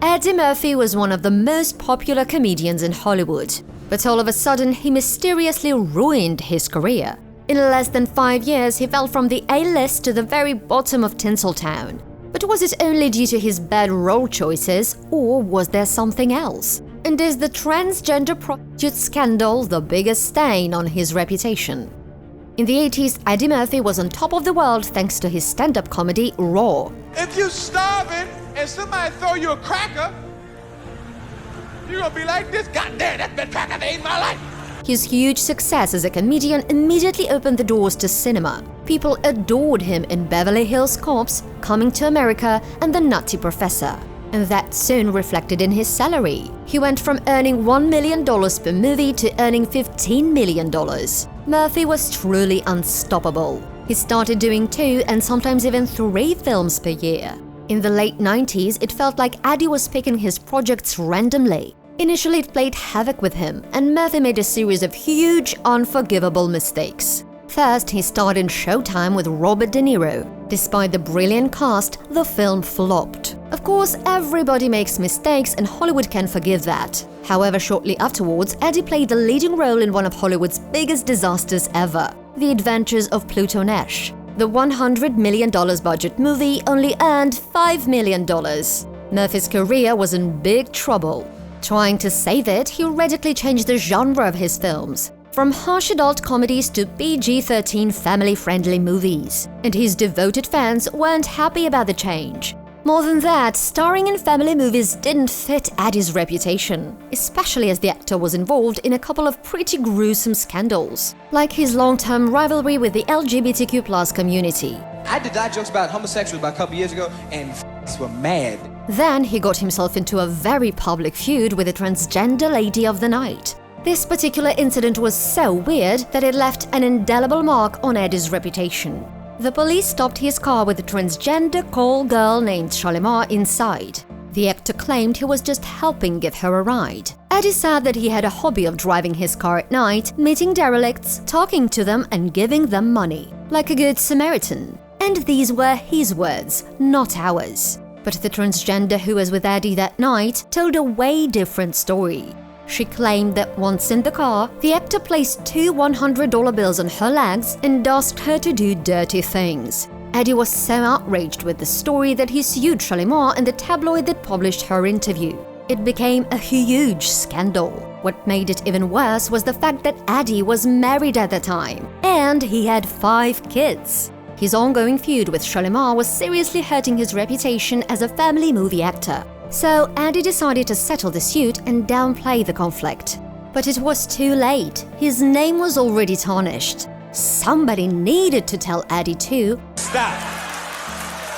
Eddie Murphy was one of the most popular comedians in Hollywood, but all of a sudden he mysteriously ruined his career. In less than 5 years, he fell from the A-list to the very bottom of Tinseltown. But was it only due to his bad role choices, or was there something else? And is the transgender prostitute scandal the biggest stain on his reputation? In the 80s, Eddie Murphy was on top of the world thanks to his stand-up comedy Raw. If you're starving and somebody throw you a cracker, you're gonna be like this, God damn, that's the best cracker I've eaten in my life. His huge success as a comedian immediately opened the doors to cinema. People adored him in Beverly Hills Cops, Coming to America, and The Nutty Professor. And that soon reflected in his salary. He went from earning $1 million per movie to earning $15 million. Murphy was truly unstoppable. He started doing 2 and sometimes even 3 films per year. In the late 90s, it felt like Eddie was picking his projects randomly. Initially, it played havoc with him, and Murphy made a series of huge, unforgivable mistakes. First, he starred in Showtime with Robert De Niro. Despite the brilliant cast, the film flopped. Of course, everybody makes mistakes and Hollywood can forgive that. However, shortly afterwards, Eddie played the leading role in one of Hollywood's biggest disasters ever, The Adventures of Pluto Nash. The $100 million budget movie only earned $5 million. Murphy's career was in big trouble. Trying to save it, he radically changed the genre of his films, from harsh adult comedies to PG-13 family-friendly movies. And his devoted fans weren't happy about the change. More than that, starring in family movies didn't fit Eddie's reputation, especially as the actor was involved in a couple of pretty gruesome scandals, like his long-term rivalry with the LGBTQ+ community. I did that jokes about homosexuals about a couple years ago, and were mad. Then he got himself into a very public feud with a transgender lady of the night. This particular incident was so weird that it left an indelible mark on Eddie's reputation. The police stopped his car with a transgender call girl named Shalimar inside. The actor claimed he was just helping give her a ride. Eddie said that he had a hobby of driving his car at night, meeting derelicts, talking to them and giving them money, like a good Samaritan. And these were his words, not ours. But the transgender who was with Eddie that night told a way different story. She claimed that once in the car, the actor placed 2 $100 bills on her legs and asked her to do dirty things. Eddie was so outraged with the story that he sued Shalimar and the tabloid that published her interview. It became a huge scandal. What made it even worse was the fact that Eddie was married at the time, and he had 5 kids. His ongoing feud with Shalimar was seriously hurting his reputation as a family movie actor. So Eddie decided to settle the suit and downplay the conflict. But it was too late. His name was already tarnished. Somebody needed to tell Eddie too. Stop.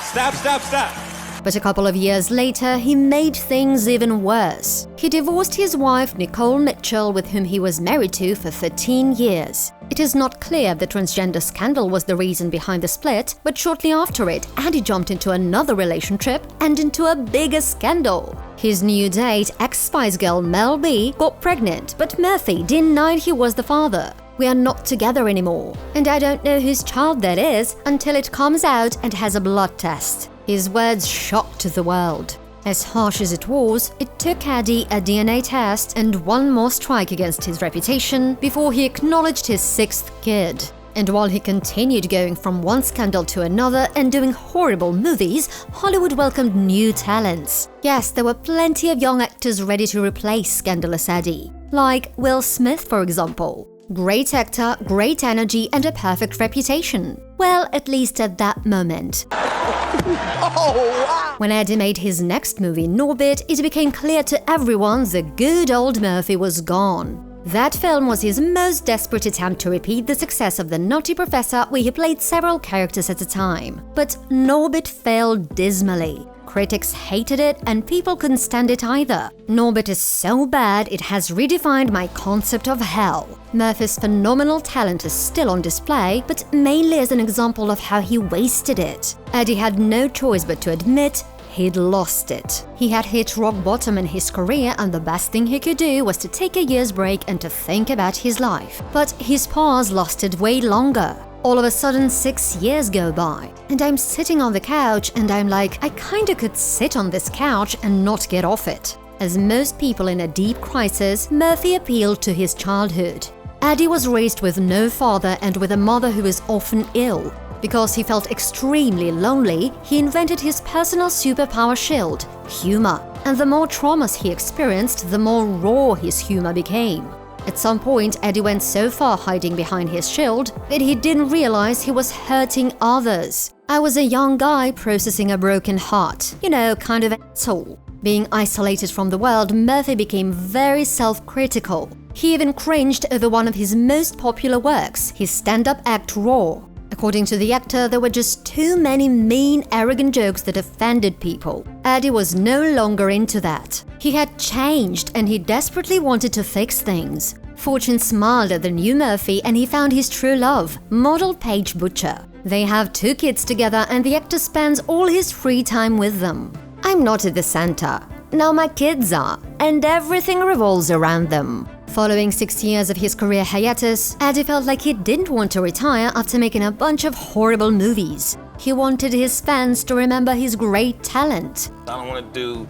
Stop, stop, stop. But a couple of years later, he made things even worse. He divorced his wife, Nicole Mitchell, with whom he was married to for 13 years. It is not clear if the transgender scandal was the reason behind the split, but shortly after it, Eddie jumped into another relationship and into a bigger scandal. His new date, ex-Spice Girl Mel B, got pregnant, but Murphy denied he was the father. We are not together anymore, and I don't know whose child that is until it comes out and has a blood test. His words shocked the world. As harsh as it was, it took Eddie a DNA test and one more strike against his reputation before he acknowledged his 6th kid. And while he continued going from one scandal to another and doing horrible movies, Hollywood welcomed new talents. Yes, there were plenty of young actors ready to replace scandalous Eddie, like Will Smith, for example. Great actor, great energy, and a perfect reputation. Well, at least at that moment. Oh, wow. When Eddie made his next movie, Norbit, it became clear to everyone the good old Murphy was gone. That film was his most desperate attempt to repeat the success of The Nutty Professor, where he played several characters at a time. But Norbit failed dismally. Critics hated it and people couldn't stand it either. Norbit is so bad it has redefined my concept of hell. Murphy's phenomenal talent is still on display, but mainly as an example of how he wasted it. Eddie had no choice but to admit he'd lost it. He had hit rock bottom in his career and the best thing he could do was to take a year's break and to think about his life. But his pause lasted way longer. All of a sudden, 6 years go by, and I'm sitting on the couch and I'm like, I kinda could sit on this couch and not get off it. As most people in a deep crisis, Murphy appealed to his childhood. Eddie was raised with no father and with a mother who was often ill. Because he felt extremely lonely, he invented his personal superpower shield, humor. And the more traumas he experienced, the more raw his humor became. At some point, Eddie went so far hiding behind his shield that he didn't realize he was hurting others. I was a young guy processing a broken heart, kind of an asshole. Being isolated from the world, Murphy became very self-critical. He even cringed over one of his most popular works, his stand-up act Raw. According to the actor, there were just too many mean, arrogant jokes that offended people. Eddie was no longer into that. He had changed and he desperately wanted to fix things. Fortune smiled at the new Murphy and he found his true love, model Paige Butcher. They have 2 kids together and the actor spends all his free time with them. I'm not at the center. Now my kids are, and everything revolves around them. Following 6 years of his career hiatus, Eddie felt like he didn't want to retire after making a bunch of horrible movies. He wanted his fans to remember his great talent. I don't want to do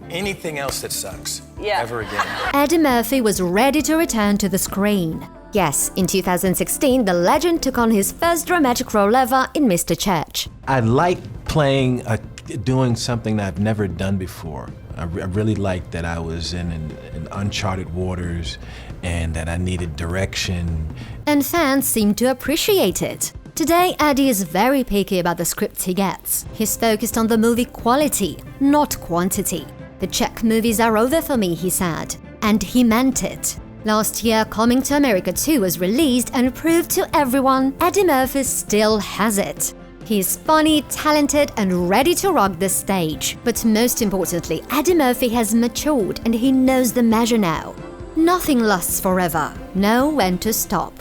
anything else that sucks ever again. Eddie Murphy was ready to return to the screen. Yes, in 2016, the legend took on his first dramatic role ever in Mr. Church. I like doing something that I've never done before. I really liked that I was in uncharted waters and that I needed direction. And fans seem to appreciate it. Today, Eddie is very picky about the scripts he gets. He's focused on the movie quality, not quantity. The Czech movies are over for me, he said. And he meant it. Last year, Coming to America 2 was released and proved to everyone Eddie Murphy still has it. He's funny, talented, and ready to rock the stage. But most importantly, Eddie Murphy has matured and he knows the measure now. Nothing lasts forever. Know when to stop.